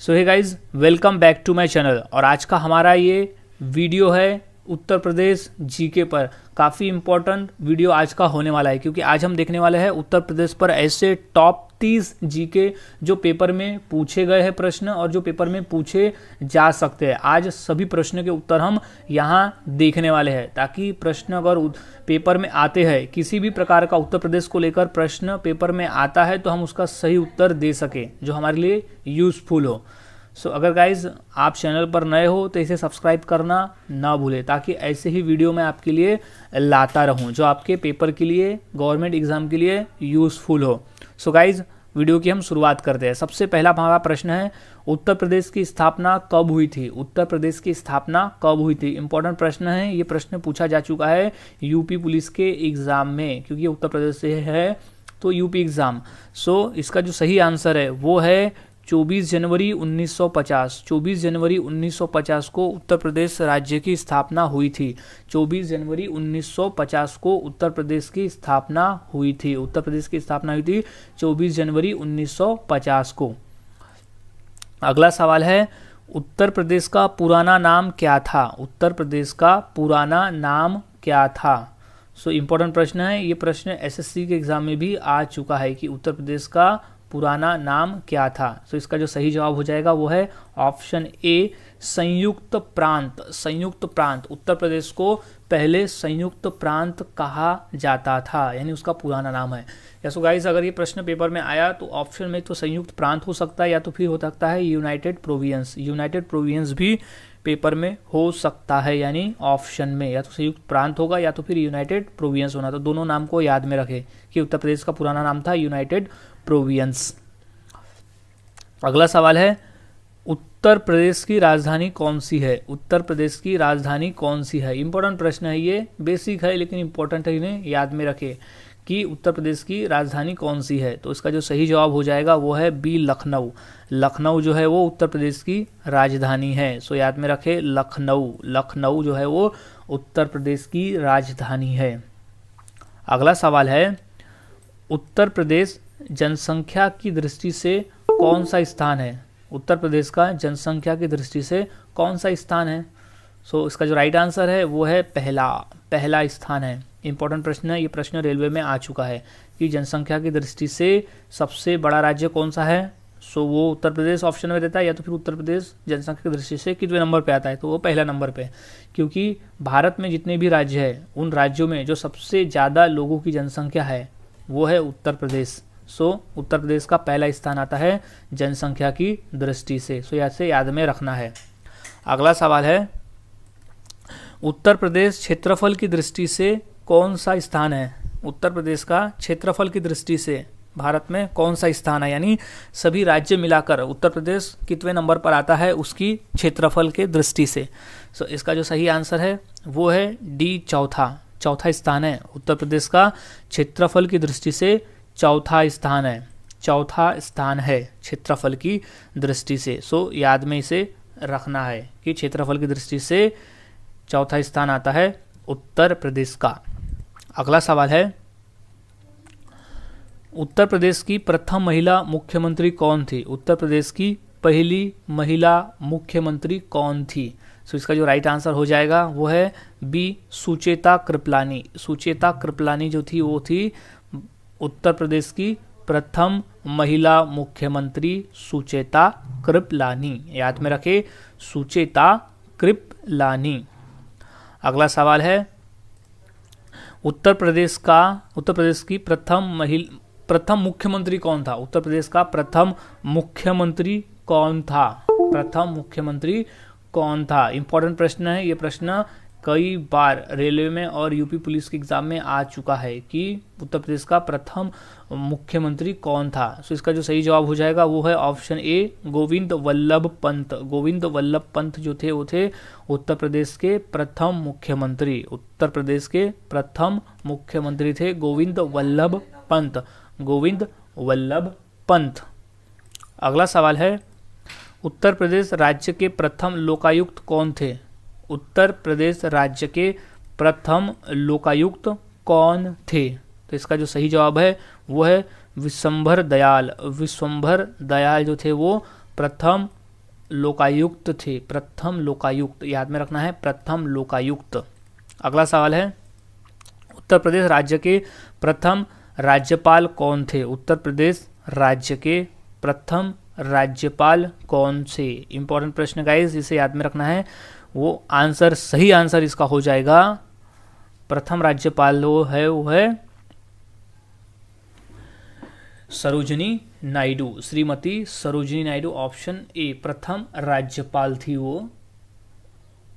So hey guys, welcome back to my channel. और आज का हमारा ये वीडियो है उत्तर प्रदेश जीके पर। काफ़ी इम्पोर्टेंट वीडियो आज का होने वाला है, क्योंकि आज हम देखने वाले हैं उत्तर प्रदेश पर ऐसे टॉप 30 जीके जो पेपर में पूछे गए हैं प्रश्न और जो पेपर में पूछे जा सकते हैं। आज सभी प्रश्नों के उत्तर हम यहाँ देखने वाले हैं, ताकि प्रश्न अगर पेपर में आते हैं, किसी भी प्रकार का उत्तर प्रदेश को लेकर प्रश्न पेपर में आता है, तो हम उसका सही उत्तर दे सकें जो हमारे लिए यूजफुल हो। सो अगर गाइज आप चैनल पर नए हो तो इसे सब्सक्राइब करना ना भूलें, ताकि ऐसे ही वीडियो मैं आपके लिए लाता रहूं जो आपके पेपर के लिए, गवर्नमेंट एग्जाम के लिए यूज़फुल हो। सो गाइज वीडियो की हम शुरुआत करते हैं। सबसे पहला हमारा प्रश्न है, उत्तर प्रदेश की स्थापना कब हुई थी? उत्तर प्रदेश की स्थापना कब हुई थी? इंपॉर्टेंट प्रश्न है। ये प्रश्न पूछा जा चुका है यूपी पुलिस के एग्जाम में, क्योंकि उत्तर प्रदेश से है तो यूपी एग्जाम। सो इसका जो सही आंसर है वो है 24 जनवरी 1950। 24 जनवरी 1950 को उत्तर प्रदेश राज्य की स्थापना हुई थी। 24 जनवरी 1950 को उत्तर प्रदेश की स्थापना हुई थी। उत्तर प्रदेश की स्थापना हुई थी 24 जनवरी 1950 को। अगला सवाल है, उत्तर प्रदेश का पुराना नाम क्या था? उत्तर प्रदेश का पुराना नाम क्या था? सो इम्पोर्टेंट प्रश्न है। ये प्रश्न एसएससी के एग्जाम में भी आ चुका है कि उत्तर प्रदेश का पुराना नाम क्या था। तो इसका जो सही जवाब हो जाएगा वो है ऑप्शन ए, संयुक्त प्रांत। संयुक्त प्रांत। उत्तर प्रदेश को पहले संयुक्त प्रांत कहा जाता था, यानी उसका पुराना नाम है। या सो गाइस, अगर ये प्रश्न पेपर में आया तो ऑप्शन में तो संयुक्त प्रांत हो सकता है, या तो फिर हो सकता है यूनाइटेड प्रोविंस। यूनाइटेड प्रोविंस भी पेपर में हो सकता है, यानी ऑप्शन में या तो संयुक्त प्रांत होगा या तो फिर यूनाइटेड प्रोविंस होना। तो दोनों नाम को याद में रखें कि उत्तर प्रदेश का पुराना नाम था यूनाइटेड प्रोविंस। अगला सवाल है, उत्तर प्रदेश की राजधानी कौन सी है? उत्तर प्रदेश की राजधानी कौन सी है? इंपॉर्टेंट प्रश्न है, ये बेसिक है लेकिन इंपॉर्टेंट है, इन्हें याद में रखें कि उत्तर प्रदेश की राजधानी कौन सी है। तो इसका जो सही जवाब हो जाएगा वो है बी, लखनऊ। लखनऊ जो है वो उत्तर प्रदेश की राजधानी है। सो याद में रखें, लखनऊ। लखनऊ जो है वो उत्तर प्रदेश की राजधानी है। अगला सवाल है, उत्तर प्रदेश जनसंख्या की दृष्टि से कौन सा स्थान है? उत्तर प्रदेश का जनसंख्या की दृष्टि से कौन सा स्थान है? सो इसका जो राइट आंसर है वो है पहला स्थान है। इंपॉर्टेंट प्रश्न है। ये प्रश्न रेलवे में आ चुका है कि जनसंख्या की दृष्टि से सबसे बड़ा राज्य कौन सा है? सो वो उत्तर प्रदेश ऑप्शन में देता है, या तो फिर उत्तर प्रदेश जनसंख्या की दृष्टि से कितने नंबर पे आता है? तो वो पहला नंबर पे, क्योंकि भारत में जितने भी राज्य है उन राज्यों में जो सबसे ज़्यादा लोगों की जनसंख्या है वो है उत्तर प्रदेश। सो उत्तर प्रदेश का पहला स्थान आता है जनसंख्या की दृष्टि से। सो ऐसे याद में रखना है। अगला सवाल है, उत्तर प्रदेश क्षेत्रफल की दृष्टि से कौन सा स्थान है? उत्तर प्रदेश का क्षेत्रफल की दृष्टि से भारत में कौन सा स्थान है, यानी सभी राज्य मिलाकर उत्तर प्रदेश कितवें नंबर पर आता है उसकी क्षेत्रफल के दृष्टि से? सो इसका जो सही आंसर है वो है डी, चौथा स्थान है। उत्तर प्रदेश का क्षेत्रफल की दृष्टि से चौथा स्थान है। चौथा स्थान है क्षेत्रफल की दृष्टि से। सो याद में इसे रखना है कि क्षेत्रफल की दृष्टि से चौथा स्थान आता है उत्तर प्रदेश का। अगला सवाल है, उत्तर प्रदेश की प्रथम महिला मुख्यमंत्री कौन थी? उत्तर प्रदेश की पहली महिला मुख्यमंत्री कौन थी? सो इसका जो राइट आंसर हो जाएगा वो है बी, सुचेता कृपलानी। सुचेता कृपलानी जो थी वो थी उत्तर प्रदेश की प्रथम महिला मुख्यमंत्री, सुचेता कृपलानी। याद में रखें, सुचेता कृपलानी। अगला सवाल है, उत्तर प्रदेश की प्रथम मुख्यमंत्री कौन था? उत्तर प्रदेश का प्रथम मुख्यमंत्री कौन था? प्रथम मुख्यमंत्री कौन था? इंपॉर्टेंट प्रश्न है। ये प्रश्न कई बार रेलवे में और यूपी पुलिस के एग्जाम में आ चुका है कि उत्तर प्रदेश का प्रथम मुख्यमंत्री कौन था। सो इसका जो सही जवाब हो जाएगा वो है ऑप्शन ए, गोविंद वल्लभ पंत। गोविंद वल्लभ पंत जो थे वो थे उत्तर प्रदेश के प्रथम मुख्यमंत्री। उत्तर प्रदेश के प्रथम मुख्यमंत्री थे गोविंद वल्लभ पंत। गोविंद वल्लभ पंत। अगला सवाल है, उत्तर प्रदेश राज्य के प्रथम लोकायुक्त कौन थे? उत्तर प्रदेश राज्य के प्रथम लोकायुक्त कौन थे? तो इसका जो सही जवाब है वो है विश्वंभर दयाल। विश्वंभर दयाल जो थे वो प्रथम लोकायुक्त थे? प्रथम लोकायुक्त, याद में रखना है, प्रथम लोकायुक्त। अगला सवाल है, उत्तर प्रदेश राज्य के प्रथम राज्यपाल कौन थे? उत्तर प्रदेश राज्य के प्रथम राज्यपाल कौन से? इंपॉर्टेंट प्रश्न गाइस, इसे याद में रखना है। वो आंसर, सही आंसर इसका हो जाएगा, प्रथम राज्यपाल वो है सरोजिनी नायडू, श्रीमती सरोजिनी नायडू, ऑप्शन ए प्रथम राज्यपाल थी वो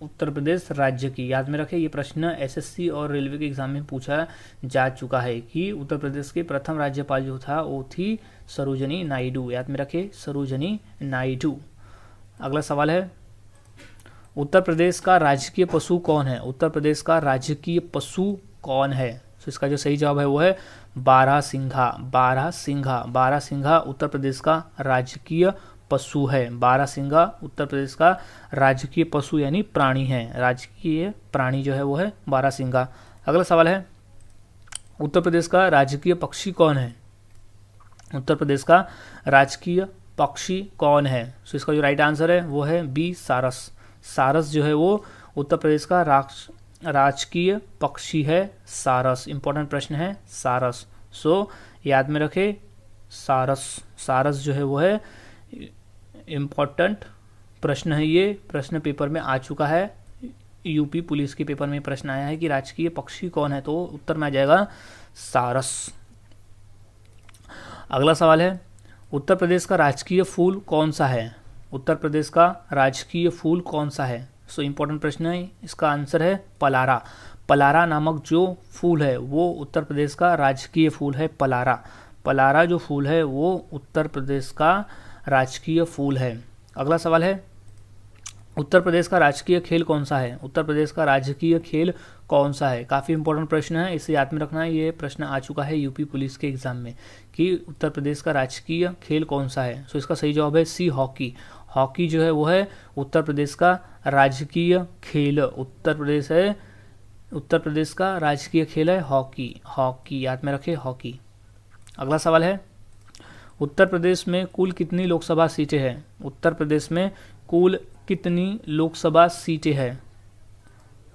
उत्तर प्रदेश राज्य की। याद में रखें, ये प्रश्न एसएससी और रेलवे के एग्जाम में पूछा जा चुका है कि उत्तर प्रदेश के प्रथम राज्यपाल जो था वो थी सरोजिनी नायडू। याद में रखें, सरोजिनी नायडू। अगला सवाल है, उत्तर प्रदेश का राजकीय पशु कौन है? उत्तर प्रदेश का राजकीय पशु कौन है? तो इसका जो सही जवाब है वो है बारहसिंघा। बारहसिंघा, बारहसिंघा उत्तर प्रदेश का राजकीय पशु है। बारहसिंघा उत्तर प्रदेश का राजकीय पशु यानी प्राणी है, राजकीय प्राणी जो है वो है बारहसिंघा। अगला सवाल है, उत्तर प्रदेश का राजकीय पक्षी कौन है? उत्तर प्रदेश का राजकीय पक्षी कौन है? तो इसका जो राइट आंसर है वो है बी सारस। सारस जो है वो उत्तर प्रदेश का राजकीय पक्षी है, सारस। इंपॉर्टेंट प्रश्न है सारस, सो याद में रखे सारस। सारस जो है वो है इम्पॉर्टेंट प्रश्न है, ये प्रश्न पेपर में आ चुका है, यूपी पुलिस के पेपर में प्रश्न आया है कि राजकीय पक्षी कौन है, तो उत्तर में आ जाएगा सारस। अगला सवाल है, उत्तर प्रदेश का राजकीय फूल कौन सा है? उत्तर प्रदेश का राजकीय फूल कौन सा है? सो इम्पोर्टेंट प्रश्न है, इसका आंसर है पलारा। पलारा नामक जो फूल है वो उत्तर प्रदेश का राजकीय फूल है, पलारा। पलारा जो फूल है वो उत्तर प्रदेश का राजकीय फूल है। अगला सवाल है, उत्तर प्रदेश का राजकीय खेल कौन सा है? उत्तर प्रदेश का राजकीय खेल कौन सा है? काफ़ी इंपॉर्टेंट प्रश्न है, इसे याद में रखना है। ये प्रश्न आ चुका है यूपी पुलिस के एग्जाम में कि उत्तर प्रदेश का राजकीय खेल कौन सा है। सो इसका सही जवाब है सी हॉकी। हॉकी जो है वो है उत्तर प्रदेश का राजकीय खेल। उत्तर प्रदेश का राजकीय खेल है हॉकी। हॉकी याद में रखें, हॉकी। अगला सवाल है, उत्तर प्रदेश में कुल कितनी लोकसभा सीटें हैं? उत्तर प्रदेश में कुल कितनी लोकसभा सीटें हैं?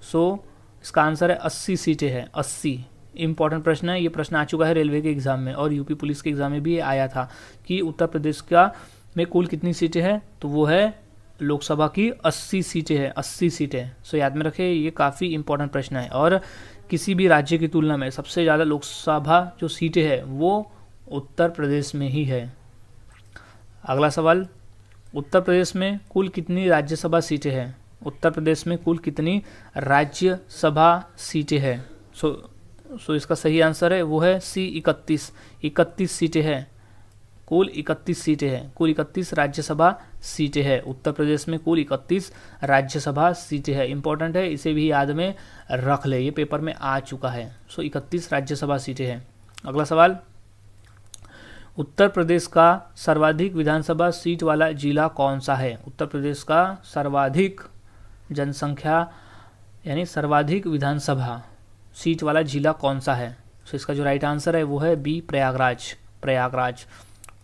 सो इसका आंसर है 80 सीटें हैं, 80। इंपॉर्टेंट प्रश्न है, ये प्रश्न आ चुका है रेलवे के एग्जाम में और यूपी पुलिस के एग्जाम में भी आया था कि उत्तर प्रदेश का में कुल कितनी सीटें हैं, तो वो है लोकसभा की 80 सीटें हैं, 80 सीटें। सो याद में रखें, ये काफ़ी इंपॉर्टेंट प्रश्न है और किसी भी राज्य की तुलना में सबसे ज़्यादा लोकसभा जो सीटें हैं वो उत्तर प्रदेश में ही है। अगला सवाल, उत्तर प्रदेश में कुल कितनी राज्यसभा सीटें हैं? उत्तर प्रदेश में कुल कितनी राज्यसभा सीटें हैं? सो इसका सही आंसर है वो है सी 31। 31 सीटें हैं, कुल 31 सीटें हैं, कुल 31 राज्यसभा सीटें हैं। उत्तर प्रदेश में कुल 31 राज्यसभा सीटें हैं। इंपॉर्टेंट है, इसे भी याद में रख ले, ये पेपर में आ चुका है। सो 31 राज्यसभा सीटें हैं। अगला सवाल, उत्तर प्रदेश का सर्वाधिक विधानसभा सीट वाला जिला कौन सा है? उत्तर प्रदेश का सर्वाधिक जनसंख्या यानी सर्वाधिक विधानसभा सीट वाला जिला कौन सा है? सो इसका जो राइट आंसर है वो है बी प्रयागराज। प्रयागराज,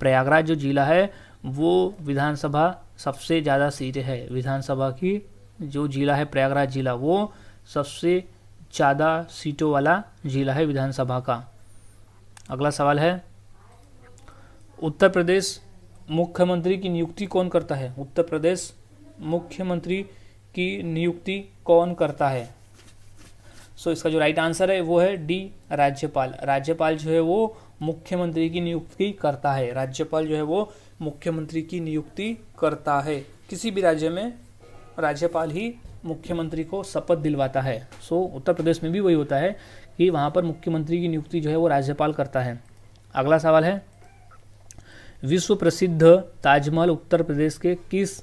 प्रयागराज जो जिला है वो विधानसभा सबसे ज़्यादा सीटें है, विधानसभा की जो जिला है प्रयागराज जिला वो सबसे ज़्यादा सीटों वाला जिला है विधानसभा का। अगला सवाल है, उत्तर प्रदेश मुख्यमंत्री की नियुक्ति कौन करता है? उत्तर प्रदेश मुख्यमंत्री की नियुक्ति कौन करता है? सो इसका जो राइट आंसर है वो है डी राज्यपाल। राज्यपाल जो है वो मुख्यमंत्री की नियुक्ति करता है। राज्यपाल जो है वो मुख्यमंत्री की नियुक्ति करता है। किसी भी राज्य में राज्यपाल ही मुख्यमंत्री को शपथ दिलवाता है। सो उत्तर प्रदेश में भी वही होता है कि वहाँ पर मुख्यमंत्री की नियुक्ति जो है वो राज्यपाल करता है। अगला सवाल है, विश्व प्रसिद्ध ताजमहल उत्तर प्रदेश के किस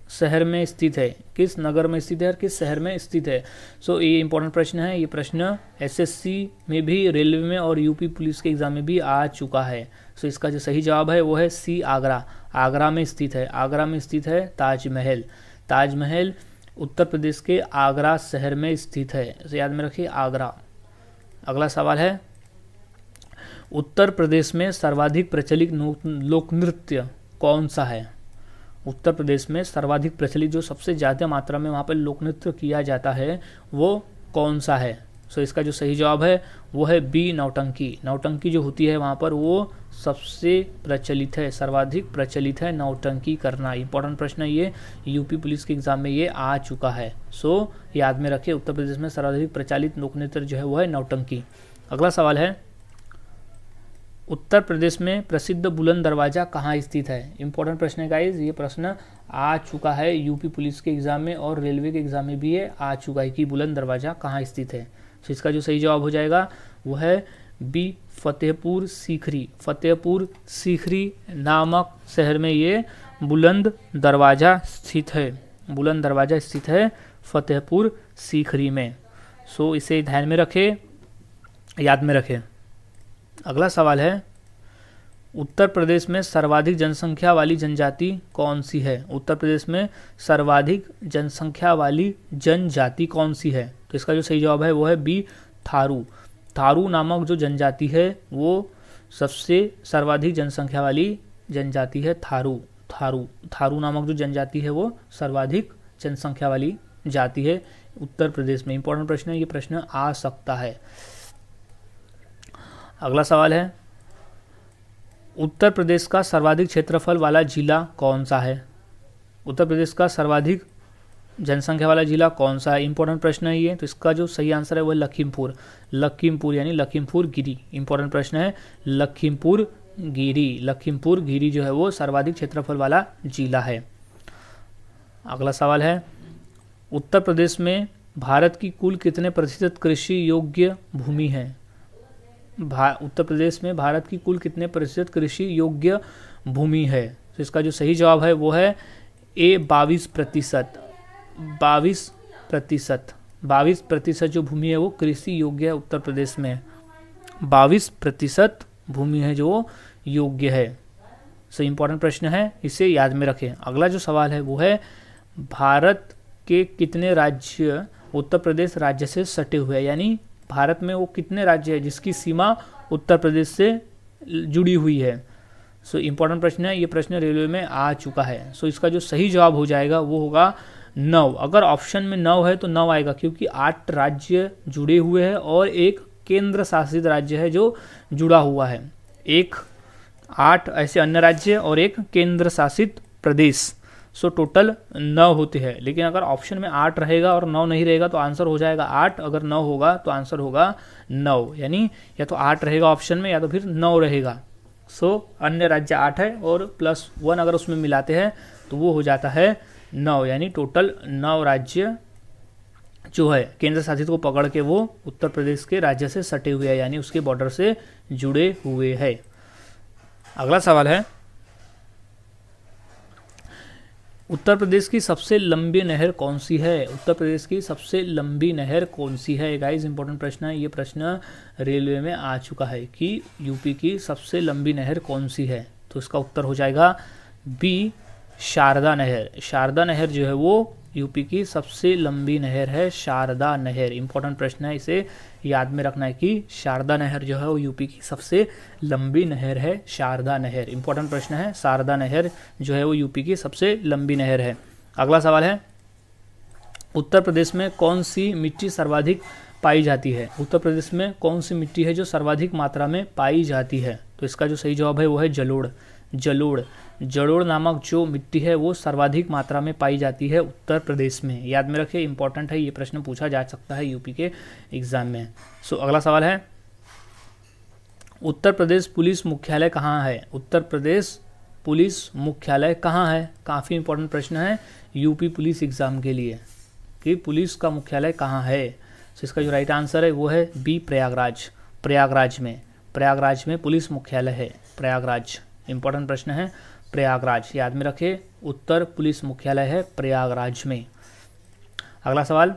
शहर में स्थित है? किस नगर में स्थित है और किस शहर में स्थित है? सो ये इंपॉर्टेंट प्रश्न है, ये प्रश्न एसएससी में भी, रेलवे में और यूपी पुलिस के एग्जाम में भी आ चुका है। सो इसका जो सही जवाब है वो है सी आगरा। आगरा में स्थित है, आगरा में स्थित है ताजमहल। ताजमहल उत्तर प्रदेश के आगरा शहर में स्थित है, इसे याद में रखिए, आगरा। अगला सवाल है, उत्तर प्रदेश में सर्वाधिक प्रचलित लोक नृत्य कौन सा है? उत्तर प्रदेश में सर्वाधिक प्रचलित जो सबसे ज़्यादा मात्रा में वहाँ पर लोक नृत्य किया जाता है वो कौन सा है? सो इसका जो सही जवाब है वो है बी, नौटंकी। नौटंकी जो होती है वहाँ पर वो सबसे प्रचलित है, सर्वाधिक प्रचलित है नौटंकी करना। इंपॉर्टेंट प्रश्न है ये, यूपी पुलिस के एग्जाम में ये आ चुका है। सो याद में रखें, उत्तर प्रदेश में सर्वाधिक प्रचलित लोक नृत्य जो है वो है नौटंकी। अगला सवाल है, उत्तर प्रदेश में प्रसिद्ध बुलंद दरवाजा कहाँ स्थित है? इंपॉर्टेंट प्रश्न है गाइज, ये प्रश्न आ चुका है यूपी पुलिस के एग्जाम में और रेलवे के एग्जाम में भी ये आ चुका है कि बुलंद दरवाजा कहाँ स्थित है। तो इसका जो सही जवाब हो जाएगा वो है बी, फतेहपुर सीकरी। फतेहपुर सीकरी नामक शहर में ये बुलंद दरवाजा स्थित है। बुलंद दरवाजा स्थित है फतेहपुर सीकरी में। सो इसे ध्यान में रखें, याद में रखें। अगला सवाल है, उत्तर प्रदेश में सर्वाधिक जनसंख्या वाली जनजाति कौन सी है? उत्तर प्रदेश में सर्वाधिक जनसंख्या वाली जनजाति कौन सी है? तो इसका जो सही जवाब है वो है बी, थारू। थारू नामक जो जनजाति है वो सबसे सर्वाधिक जनसंख्या वाली जनजाति है। थारू नामक जो जनजाति है वो सर्वाधिक जनसंख्या वाली जाति है उत्तर प्रदेश में। इंपॉर्टेंट प्रश्न है, ये प्रश्न आ सकता है। अगला सवाल है, उत्तर प्रदेश का सर्वाधिक क्षेत्रफल वाला जिला कौन सा है? उत्तर प्रदेश का सर्वाधिक जनसंख्या वाला जिला कौन सा है? इंपॉर्टेंट प्रश्न है ये। तो इसका जो सही आंसर है वो लखीमपुर यानी लखीमपुर गिरी। इंपॉर्टेंट प्रश्न है, लखीमपुर गिरी जो है वो सर्वाधिक क्षेत्रफल वाला जिला है। अगला सवाल है, उत्तर प्रदेश में भारत की कुल कितने प्रतिशत कृषि योग्य भूमि है? उत्तर प्रदेश में भारत की कुल कितने प्रतिशत कृषि योग्य भूमि है? तो इसका जो सही जवाब है वो है ए, 22%। 22% जो भूमि है वो कृषि योग्य है उत्तर प्रदेश में। 22% भूमि है जो योग्य है। सो इंपॉर्टेंट प्रश्न है, इसे याद में रखें। अगला जो सवाल है वो है, भारत के कितने राज्य उत्तर प्रदेश राज्य से सटे हुए हैं? यानी भारत में वो कितने राज्य है जिसकी सीमा उत्तर प्रदेश से जुड़ी हुई है? सो इंपॉर्टेंट प्रश्न है, ये प्रश्न रेलवे में आ चुका है। सो इसका जो सही जवाब हो जाएगा वो होगा 9। अगर ऑप्शन में 9 है तो 9 आएगा, क्योंकि 8 राज्य जुड़े हुए हैं और एक केंद्र शासित राज्य है जो जुड़ा हुआ है। 8 ऐसे अन्य राज्य और एक केंद्र शासित प्रदेश। सो टोटल 9 होते हैं। लेकिन अगर ऑप्शन में 8 रहेगा और 9 नहीं रहेगा तो आंसर हो जाएगा 8। अगर 9 होगा तो आंसर होगा 9, यानी या तो 8 रहेगा ऑप्शन में या तो फिर 9 रहेगा। सो अन्य राज्य 8 है और +1 अगर उसमें मिलाते हैं तो वो हो जाता है 9, यानी टोटल 9 राज्य जो है केंद्र शासित को पकड़ के वो उत्तर प्रदेश के राज्य से सटे हुए हैं, यानी उसके बॉर्डर से जुड़े हुए हैं। अगला सवाल है, उत्तर प्रदेश की सबसे लंबी नहर कौन सी है? उत्तर प्रदेश की सबसे लंबी नहर कौन सी है? गाइस इंपॉर्टेंट प्रश्न है, ये प्रश्न रेलवे में आ चुका है कि यूपी की सबसे लंबी नहर कौन सी है? तो इसका उत्तर हो जाएगा बी, शारदा नहर। शारदा नहर जो है वो यूपी की सबसे लंबी नहर है, शारदा नहर। इंपॉर्टेंट प्रश्न है, इसे याद में रखना है कि शारदा नहर जो है वो यूपी की सबसे लंबी नहर है, शारदा नहर। इंपॉर्टेंट प्रश्न है, शारदा नहर जो है वो यूपी की सबसे लंबी नहर है। अगला सवाल है, उत्तर प्रदेश में कौन सी मिट्टी सर्वाधिक पाई जाती है? उत्तर प्रदेश में कौन सी मिट्टी है जो सर्वाधिक मात्रा में पाई जाती है? तो इसका जो सही जवाब है वो है जलोढ़ नामक जो मिट्टी है वो सर्वाधिक मात्रा में पाई जाती है उत्तर प्रदेश में। याद में रखिए, इंपॉर्टेंट है, ये प्रश्न पूछा जा सकता है यूपी के एग्जाम में। सो अगला सवाल है, उत्तर प्रदेश पुलिस मुख्यालय कहाँ है? उत्तर प्रदेश पुलिस मुख्यालय कहाँ है? काफ़ी इंपॉर्टेंट प्रश्न है यूपी पुलिस एग्जाम के लिए कि पुलिस का मुख्यालय कहाँ है। सो इसका जो राइट आंसर है वो है बी, प्रयागराज में पुलिस मुख्यालय है, प्रयागराज। इंपॉर्टेंट प्रश्न है, प्रयागराज। याद में रखें, उत्तर पुलिस मुख्यालय है प्रयागराज में। अगला सवाल,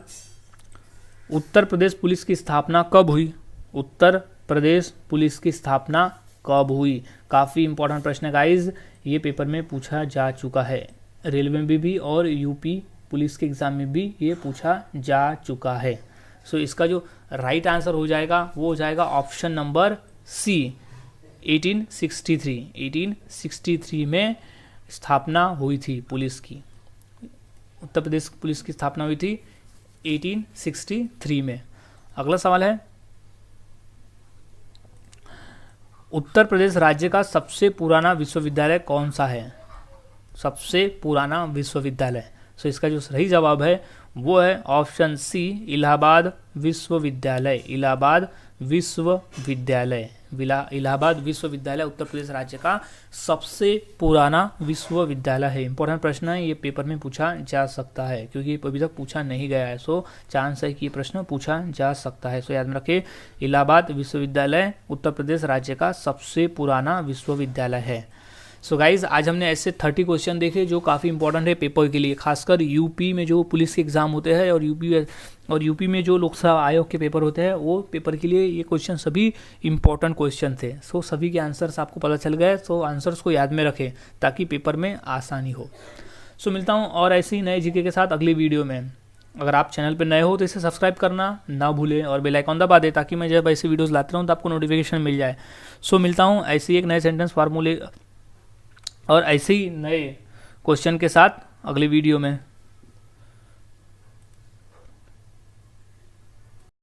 उत्तर प्रदेश पुलिस की स्थापना कब हुई? उत्तर प्रदेश पुलिस की स्थापना कब हुई? काफ़ी इंपॉर्टेंट प्रश्न है गाइज, ये पेपर में पूछा जा चुका है, रेलवे में भी और यूपी पुलिस के एग्जाम में भी ये पूछा जा चुका है। सो इसका जो राइट आंसर हो जाएगा वो हो जाएगा ऑप्शन नंबर सी, 1863 में स्थापना हुई थी पुलिस की? उत्तर प्रदेश पुलिस की स्थापना हुई थी 1863 में। अगला सवाल है, उत्तर प्रदेश राज्य का सबसे पुराना विश्वविद्यालय कौन सा है? सबसे पुराना विश्वविद्यालय, सो इसका जो सही जवाब है वो है ऑप्शन सी, इलाहाबाद विश्वविद्यालय। इलाहाबाद विश्वविद्यालय, इलाहाबाद विश्वविद्यालय उत्तर प्रदेश राज्य का सबसे पुराना विश्वविद्यालय है। इंपॉर्टेंट प्रश्न है, ये पेपर में पूछा जा सकता है क्योंकि ये अभी तक पूछा नहीं गया है, सो चांस है कि ये प्रश्न पूछा जा सकता है। सो याद में रखिए, इलाहाबाद विश्वविद्यालय उत्तर प्रदेश राज्य का सबसे पुराना विश्वविद्यालय है। सो गाइज, आज हमने ऐसे 30 क्वेश्चन देखे जो काफ़ी इंपॉर्टेंट है पेपर के लिए, खासकर यूपी में जो पुलिस के एग्जाम होते हैं और यूपी में जो लोकसभा आयोग के पेपर होते हैं, वो पेपर के लिए ये क्वेश्चन सभी इंपॉर्टेंट क्वेश्चन थे। सो सभी के आंसर्स आपको पता चल गए, सो आंसर्स को याद में रखें ताकि पेपर में आसानी हो। सो मिलता हूँ और ऐसे ही नए जीके के साथ अगली वीडियो में। अगर आप चैनल पर नए हो तो इसे सब्सक्राइब करना ना भूलें और बेल आइकन दबा दें ताकि मैं जब ऐसे वीडियोस लाता रहूँ तो आपको नोटिफिकेशन मिल जाए। सो मिलता हूँ ऐसे ही एक नए सेंटेंस फार्मूले और ऐसे ही नए क्वेश्चन के साथ अगली वीडियो में।